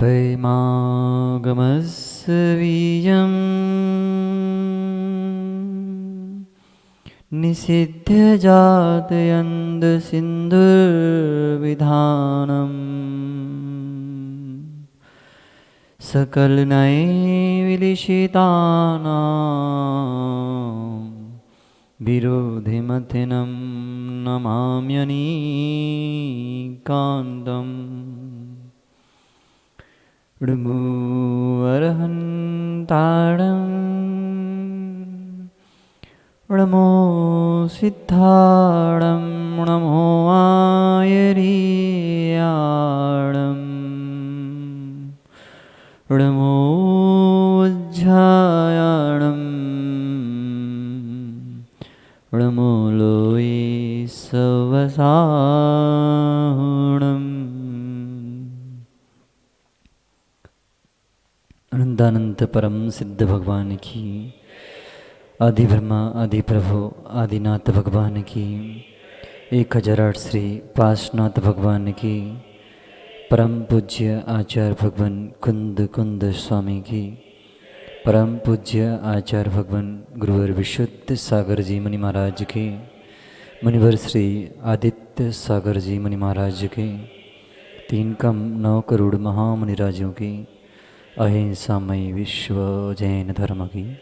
पैमागमस्य वीर्यम् निषिध्य जातयन्दसिन्धुर्विधानम् सकलनैविलिषितानां विरोधिमथिनं नमाम्यनीकान्तम् ऋमूर्हन्तारं णमो सिद्धाणं नमो आयरीयाणं णमोज्झायाणं णमो लोये सवसाणम्। अनंतानंत परम सिद्ध भगवान की, आदि ब्रह्मा आदि प्रभु आदिनाथ भगवान की, 1008 श्री पार्श्वनाथ भगवान की, परम पूज्य आचार्य भगवान कुंद कुंद स्वामी की, परम पूज्य आचार्य भगवान गुरुवर विशुद्ध सागर जी मुनि महाराज के, मुनिवर श्री आदित्य सागर जी मुनि महाराज के, 3 कम 9 करोड़ महामुनिराजों की, अहिंसामय विश्व जैन धर्म की।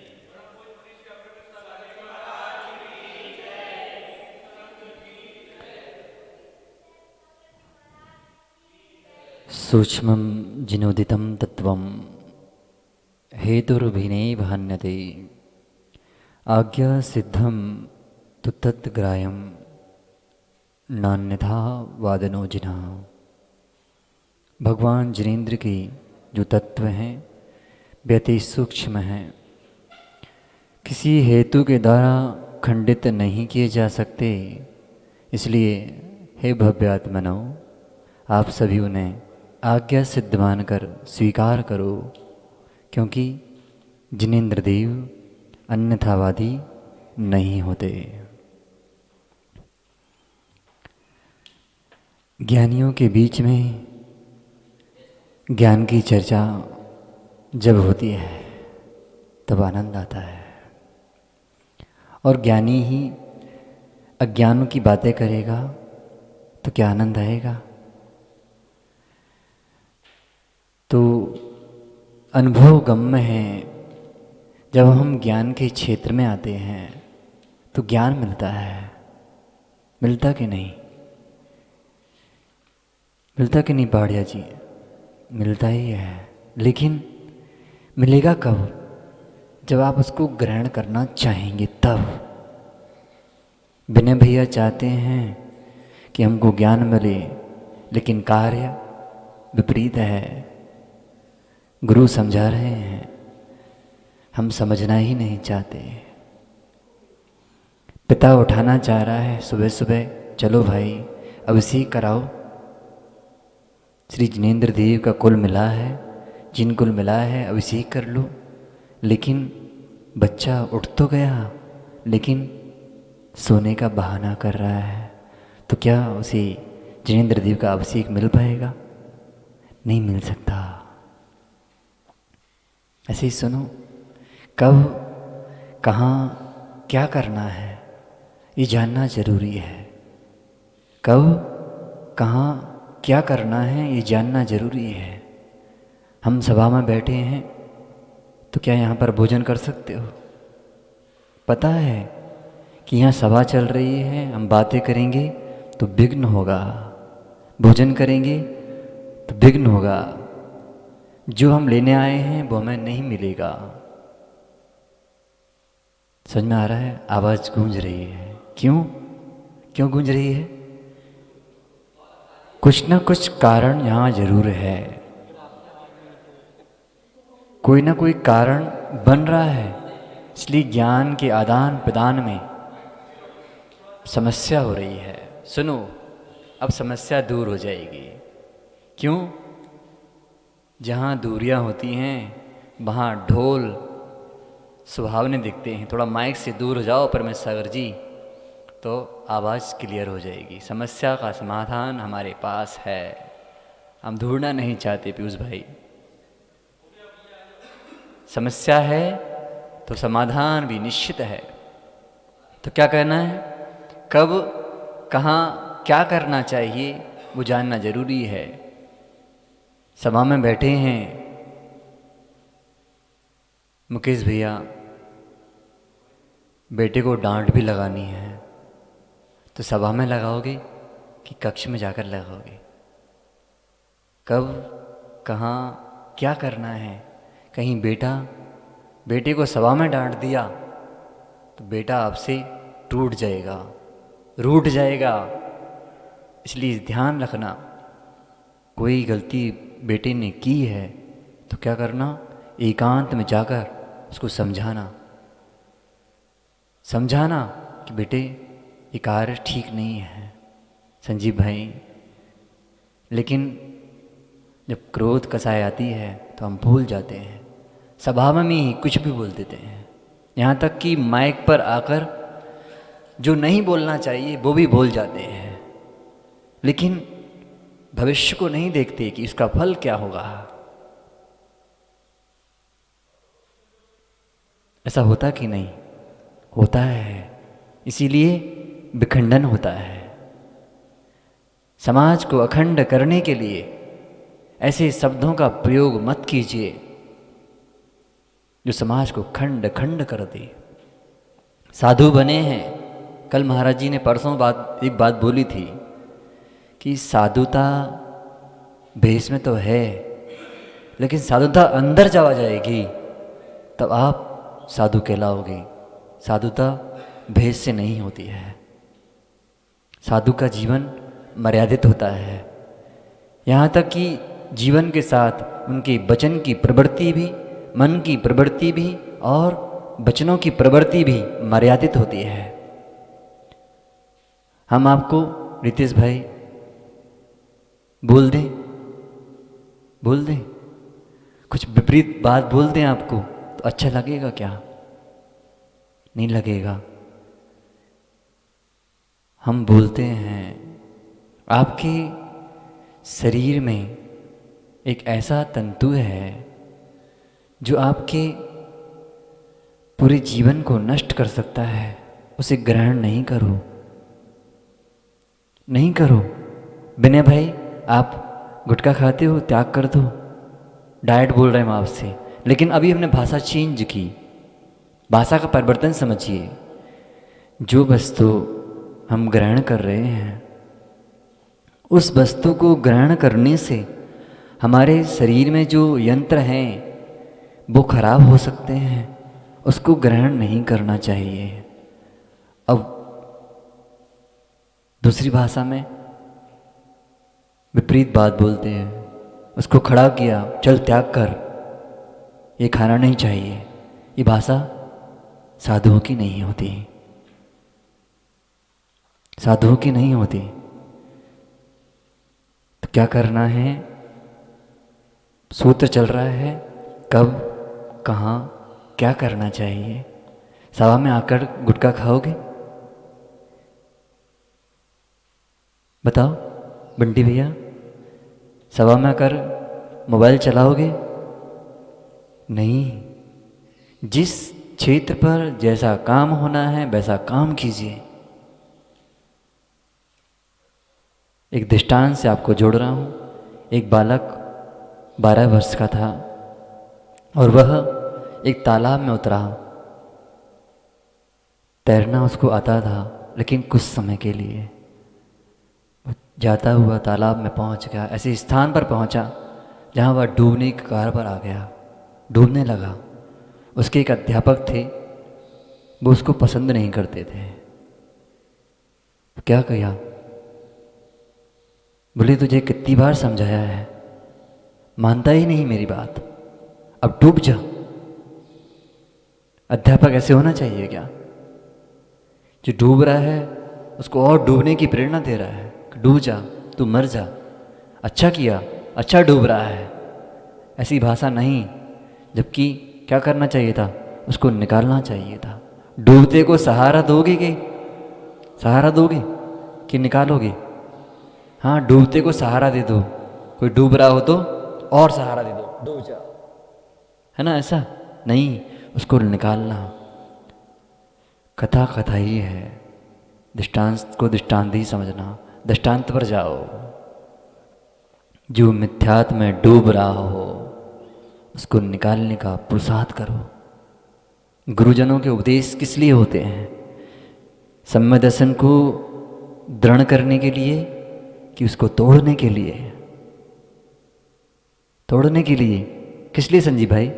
सूक्ष्मं जिनोदितं तत्त्वं हेतुर्भिनैव हन्यते आज्ञा सिद्धं तु तद्ग्राह्यं नान्यथा वादनो जिना। भगवान जिनेन्द्र की जो तत्व हैं वे अति सूक्ष्म हैं, किसी हेतु के द्वारा खंडित नहीं किए जा सकते। इसलिए हे भव्यात्मनो, आप सभी उन्हें आज्ञा सिद्ध मानकर स्वीकार करो, क्योंकि जिनेन्द्र देव अन्यथावादी नहीं होते। ज्ञानियों के बीच में ज्ञान की चर्चा जब होती है तब आनंद आता है, और ज्ञानी ही अज्ञानों की बातें करेगा तो क्या आनंद आएगा। तो अनुभव गम्य है, जब हम ज्ञान के क्षेत्र में आते हैं तो ज्ञान मिलता है। मिलता कि नहीं? मिलता कि नहीं पहाड़िया जी? मिलता ही है, लेकिन मिलेगा कब? जब आप उसको ग्रहण करना चाहेंगे तब। विनय भैया चाहते हैं कि हमको ज्ञान मिले, लेकिन कार्य विपरीत है। गुरु समझा रहे हैं, हम समझना ही नहीं चाहते। पिता उठाना चाह रहा है सुबह सुबह, चलो भाई अभिषेक कराओ। श्री जिनेन्द्र देव का कुल मिला है, जिन कुल मिला है अभिषेक कर लो। लेकिन बच्चा उठ तो गया, लेकिन सोने का बहाना कर रहा है, तो क्या उसे जिनेन्द्र देव का अभिषेक मिल पाएगा? नहीं मिल सकता। ऐसे ही सुनो, कब कहाँ क्या करना है ये जानना जरूरी है। कब कहाँ क्या करना है ये जानना जरूरी है। हम सभा में बैठे हैं तो क्या यहाँ पर भोजन कर सकते हो? पता है कि यहाँ सभा चल रही है, हम बातें करेंगे तो विघ्न होगा, भोजन करेंगे तो विघ्न होगा। जो हम लेने आए हैं वो हमें नहीं मिलेगा। समझ में आ रहा है? आवाज़ गूंज रही है। क्यों गूंज रही है? कुछ ना कुछ कारण यहाँ जरूर है। कोई ना कोई कारण बन रहा है, इसलिए ज्ञान के आदान प्रदान में समस्या हो रही है। सुनो, अब समस्या दूर हो जाएगी। क्यों? जहाँ दूरियाँ होती हैं वहाँ ढोल सुहावने दिखते हैं। थोड़ा माइक से दूर हो जाओ परमेश सागर जी, तो आवाज़ क्लियर हो जाएगी। समस्या का समाधान हमारे पास है, हम ढूंढना नहीं चाहते पीयूष भाई। समस्या है तो समाधान भी निश्चित है। तो क्या करना है, कब कहाँ क्या करना चाहिए वो जानना जरूरी है। सभा में बैठे हैं मुकेश भैया, बेटे को डांट भी लगानी है तो सभा में लगाओगे कि कक्ष में जाकर लगाओगे? कब कहाँ क्या करना है? कहीं बेटे को सभा में डांट दिया तो बेटा आपसे टूट जाएगा, रूठ जाएगा। इसलिए ध्यान रखना, कोई गलती बेटे ने की है तो क्या करना, एकांत में जाकर उसको समझाना कि बेटे ये कार्य ठीक नहीं है संजीव भाई। लेकिन जब क्रोध कसाई आती है तो हम भूल जाते हैं, सभा में ही कुछ भी बोल देते हैं। यहाँ तक कि माइक पर आकर जो नहीं बोलना चाहिए वो भी बोल जाते हैं, लेकिन भविष्य को नहीं देखते कि इसका फल क्या होगा। ऐसा होता कि नहीं होता है, इसीलिए विखंडन होता है। समाज को अखंड करने के लिए ऐसे शब्दों का प्रयोग मत कीजिए जो समाज को खंड खंड कर दे। साधु बने हैं, कल महाराज जी ने परसों एक बात बोली थी कि साधुता भेष में तो है, लेकिन साधुता अंदर जावा जाएगी तब आप साधु कहलाओगे। साधुता भेष से नहीं होती है। साधु का जीवन मर्यादित होता है, यहाँ तक कि जीवन के साथ उनके वचन की प्रवृत्ति भी, मन की प्रवृत्ति भी और वचनों की प्रवृत्ति भी मर्यादित होती है। हम आपको रितेश भाई बोल दें कुछ विपरीत बात बोल दें आपको तो अच्छा लगेगा क्या? नहीं लगेगा। हम बोलते हैं आपके शरीर में एक ऐसा तंतु है जो आपके पूरे जीवन को नष्ट कर सकता है, उसे ग्रहण नहीं करो। विनय भाई, आप गुटखा खाते हो, त्याग कर दो। डाइट बोल रहे हैं हम आपसे, लेकिन अभी हमने भाषा चेंज की। भाषा का परिवर्तन समझिए। जो वस्तु हम ग्रहण कर रहे हैं उस वस्तु को ग्रहण करने से हमारे शरीर में जो यंत्र हैं वो खराब हो सकते हैं, उसको ग्रहण नहीं करना चाहिए। अब दूसरी भाषा में विपरीत बात बोलते हैं, उसको खड़ा किया, चल त्याग कर, ये खाना नहीं चाहिए। ये भाषा साधुओं की नहीं होती, साधुओं की नहीं होती। तो क्या करना है, सूत्र चल रहा है कब कहाँ क्या करना चाहिए। सभा में आकर गुटखा खाओगे? बताओ बंटी भैया, सभा में आकर मोबाइल चलाओगे? नहीं। जिस क्षेत्र पर जैसा काम होना है वैसा काम कीजिए। एक दृष्टांत से आपको जोड़ रहा हूँ। एक बालक 12 वर्ष का था और वह एक तालाब में उतरा। तैरना उसको आता था, लेकिन कुछ समय के लिए। जाता हुआ तालाब में पहुंच गया, ऐसे स्थान पर पहुंचा जहां वह डूबने के कगार पर आ गया, डूबने लगा। उसके एक अध्यापक थे, वो उसको पसंद नहीं करते थे। क्या किया? बोले तुझे कितनी बार समझाया है, मानता ही नहीं मेरी बात, अब डूब जा। अध्यापक ऐसे होना चाहिए क्या? जो डूब रहा है उसको और डूबने की प्रेरणा दे रहा है, डूब जा, तू मर जा, अच्छा किया, अच्छा डूब रहा है। ऐसी भाषा नहीं, जबकि क्या करना चाहिए था, उसको निकालना चाहिए था। डूबते को सहारा दोगे कि सहारा दोगे कि निकालोगे? हाँ, डूबते को सहारा दे दो। कोई डूब रहा हो तो और सहारा दे दो, डूब जा, है ना? ऐसा नहीं, उसको निकालना। कथा कथा ही है, दृष्टांत को दृष्टांत ही समझना। दृष्टांत पर जाओ। जो मिथ्यात्व में डूब रहा हो उसको निकालने का पुरुषार्थ करो। गुरुजनों के उपदेश किस लिए होते हैं? सम्यक दर्शन को दृढ़ करने के लिए कि उसको तोड़ने के लिए? तोड़ने के लिए। किस लिए संजीव भाई?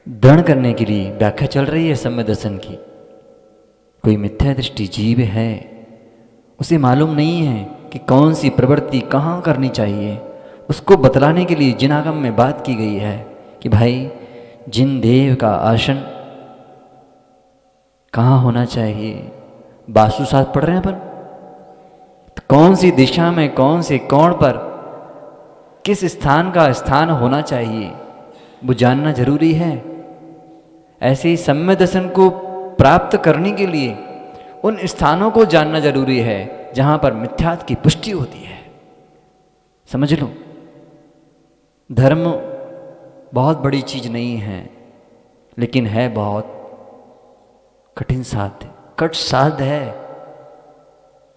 दृढ़ करने के लिए। व्याख्या चल रही है सम्यक दर्शन की। कोई मिथ्या दृष्टि जीव है, उसे मालूम नहीं है कि कौन सी प्रवृत्ति कहाँ करनी चाहिए। उसको बतलाने के लिए जिन आगम में बात की गई है कि भाई जिन देव का आसन कहाँ होना चाहिए, वास्तु शास्त्र पढ़ रहे हैं अपन, तो कौन सी दिशा में कौन से कोण पर किस स्थान का स्थान होना चाहिए वो जानना जरूरी है। ऐसे ही सम्यक दर्शन को प्राप्त करने के लिए उन स्थानों को जानना जरूरी है जहां पर मिथ्यात्व की पुष्टि होती है। समझ लो, धर्म बहुत बड़ी चीज नहीं है, लेकिन है बहुत कठिन साध्य, कट साध्य है।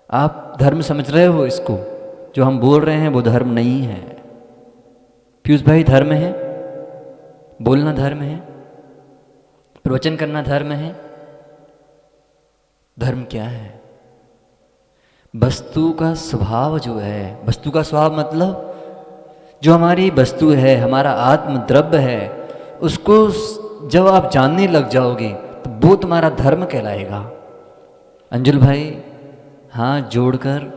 आप धर्म समझ रहे हो इसको? जो हम बोल रहे हैं वो धर्म नहीं है। पीयूष भाई, धर्म है बोलना, धर्म है प्रवचन करना, धर्म है। धर्म क्या है? वस्तु का स्वभाव जो है, वस्तु का स्वभाव मतलब जो हमारी वस्तु है, हमारा आत्म द्रव्य है, उसको जब आप जानने लग जाओगे तो वो तुम्हारा धर्म कहलाएगा। अंजुल भाई, हाथ जोड़कर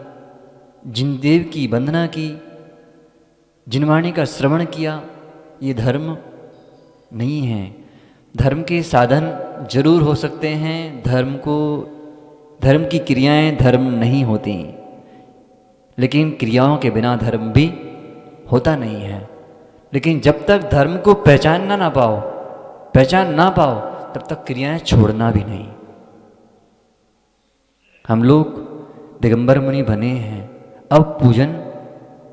जिन देव की वंदना की, जिन वाणी का श्रवण किया, ये धर्म नहीं है। धर्म के साधन जरूर हो सकते हैं, धर्म की क्रियाएं धर्म नहीं होती, लेकिन क्रियाओं के बिना धर्म भी होता नहीं है। लेकिन जब तक धर्म को पहचान ना पाओ तब तक क्रियाएं छोड़ना भी नहीं। हम लोग दिगंबर मुनि बने हैं, अब पूजन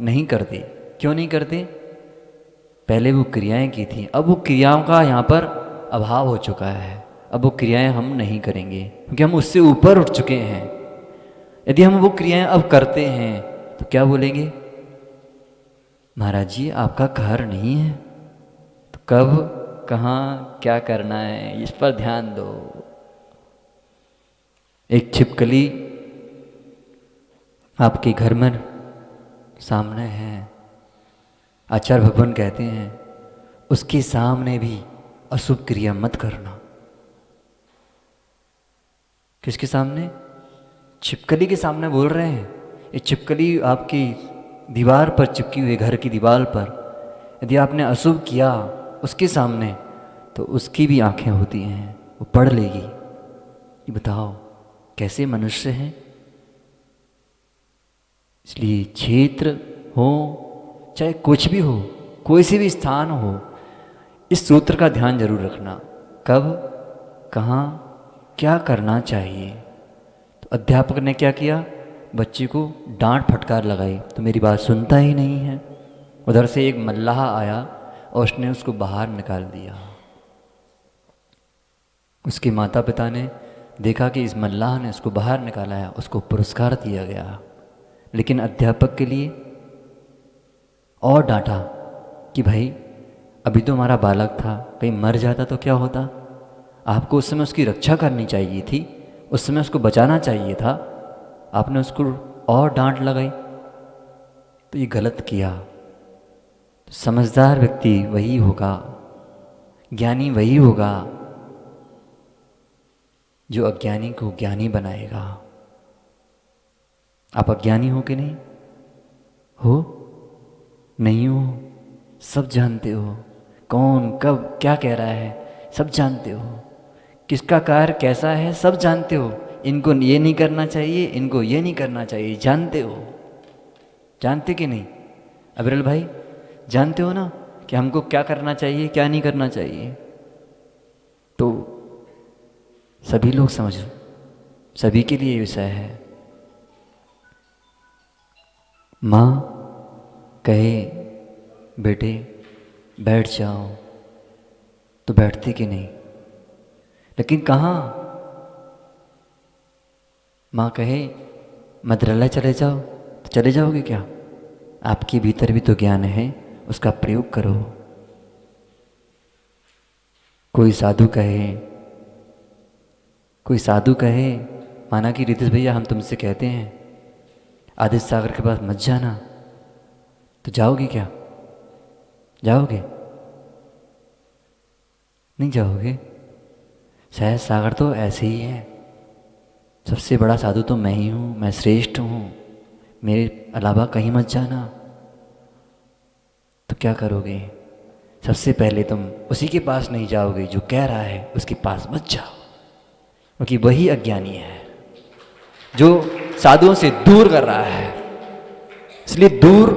नहीं करते। क्यों नहीं करते? पहले वो क्रियाएं की थी, अब वो क्रियाओं का यहाँ पर अभाव हो चुका है। अब वो क्रियाएं हम नहीं करेंगे क्योंकि हम उससे ऊपर उठ चुके हैं। यदि हम वो क्रियाएं अब करते हैं तो क्या बोलेंगे? महाराज जी, आपका घर नहीं है। तो कब, कहाँ, क्या करना है, इस पर ध्यान दो। एक छिपकली आपके घर में सामने है, आचार्य भगवान कहते हैं उसके सामने भी अशुभ क्रिया मत करना। किसके सामने? छिपकली के सामने बोल रहे हैं। ये छिपकली आपकी दीवार पर चिपकी हुई, घर की दीवार पर, यदि आपने अशुभ किया उसके सामने तो उसकी भी आंखें होती हैं, वो पढ़ लेगी। ये बताओ कैसे मनुष्य हैं? इसलिए क्षेत्र हो चाहे कुछ भी हो, कोई से भी स्थान हो, इस सूत्र का ध्यान जरूर रखना। कब, कहाँ, क्या करना चाहिए। तो अध्यापक ने क्या किया? बच्चे को डांट फटकार लगाई तो मेरी बात सुनता ही नहीं है। उधर से एक मल्लाह आया और उसने उसको बाहर निकाल दिया। उसके माता पिता ने देखा कि इस मल्लाह ने उसको बाहर निकाला है, उसको पुरस्कार दिया गया। लेकिन अध्यापक के लिए और डांटा कि भाई अभी तो हमारा बालक था, कहीं मर जाता तो क्या होता? आपको उस समय उसकी रक्षा करनी चाहिए थी, उस समय उसको बचाना चाहिए था, आपने उसको और डांट लगाई, तो ये गलत किया। तो समझदार व्यक्ति वही होगा, ज्ञानी वही होगा जो अज्ञानी को ज्ञानी बनाएगा। आप अज्ञानी हो कि नहीं हो? नहीं हो, सब जानते हो। कौन कब क्या कह रहा है सब जानते हो, किसका कार्य कैसा है सब जानते हो। इनको ये नहीं करना चाहिए, इनको ये नहीं करना चाहिए, जानते हो। जानते कि नहीं अबरल भाई? जानते हो ना कि हमको क्या करना चाहिए क्या नहीं करना चाहिए। तो सभी लोग समझो, सभी के लिए विषय है। माँ कहे बेटे बैठ जाओ तो बैठते कि नहीं, लेकिन कहाँ। माँ कहे मंत्रालय चले जाओ तो चले जाओगे क्या? आपके भीतर भी तो ज्ञान है, उसका प्रयोग करो। कोई साधु कहे माना कि रितेश भैया हम तुमसे कहते हैं आदित्य सागर के पास मत जाना, तो जाओगे क्या? जाओगे? नहीं जाओगे। शायद सागर तो ऐसे ही है, सबसे बड़ा साधु तो मैं ही हूँ, मैं श्रेष्ठ हूँ, मेरे अलावा कहीं मत जाना। तो क्या करोगे? सबसे पहले तुम उसी के पास नहीं जाओगे जो कह रहा है, उसके पास मत जाओ, क्योंकि वही अज्ञानी है जो साधुओं से दूर कर रहा है। इसलिए दूर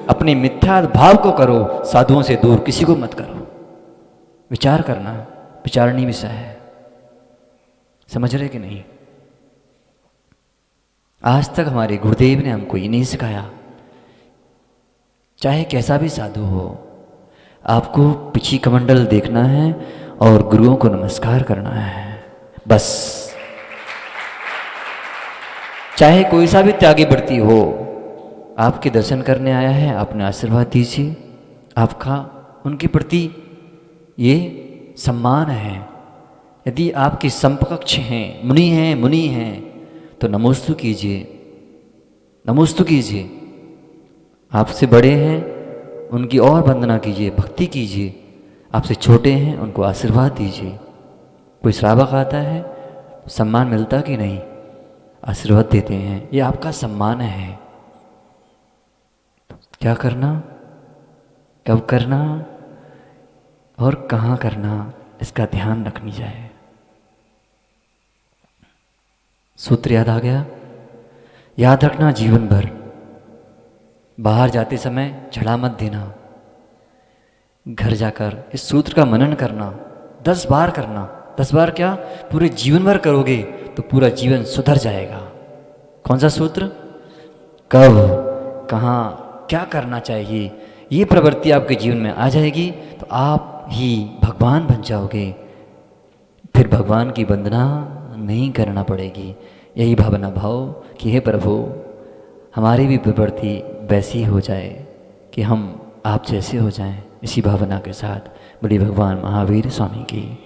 अपने मिथ्या भाव को करो, साधुओं से दूर किसी को मत करो। विचार करना विचारणीय विषय है, समझ रहे कि नहीं? आज तक हमारे गुरुदेव ने हमको ये नहीं सिखाया, चाहे कैसा भी साधु हो, आपको पिछी कमंडल देखना है और गुरुओं को नमस्कार करना है, बस। चाहे कोई सा भी त्यागी व्रती हो, आपके दर्शन करने आया है, आपने आशीर्वाद दीजिए। आपका उनके प्रति ये सम्मान है। यदि आपके समकक्ष हैं, मुनि हैं, तो नमोस्तु कीजिए, नमोस्तु कीजिए। आपसे बड़े हैं उनकी और वंदना कीजिए, भक्ति कीजिए। आपसे छोटे हैं उनको आशीर्वाद दीजिए। कोई श्रावक आता है, सम्मान मिलता कि नहीं? आशीर्वाद देते हैं, ये आपका सम्मान है। क्या करना, कब करना और कहाँ करना, इसका ध्यान रखनी चाहिए। सूत्र याद आ गया? याद रखना जीवन भर। बाहर जाते समय झड़ा मत देना, घर जाकर इस सूत्र का मनन करना, 10 बार करना। 10 बार क्या, पूरे जीवन भर करोगे तो पूरा जीवन सुधर जाएगा। कौन सा सूत्र? कब, कहाँ, क्या करना चाहिए, ये प्रवृत्ति आपके जीवन में आ जाएगी तो आप ही भगवान बन जाओगे। फिर भगवान की वंदना नहीं करना पड़ेगी। यही भावना भाव कि हे प्रभु, हमारी भी प्रवृत्ति वैसी हो जाए कि हम आप जैसे हो जाएं। इसी भावना के साथ बड़ी भगवान महावीर स्वामी की,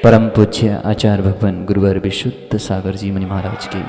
परम पूज्य आचार्य भगवान गुरुवर विशुद्ध सागर जी मुनि महाराज की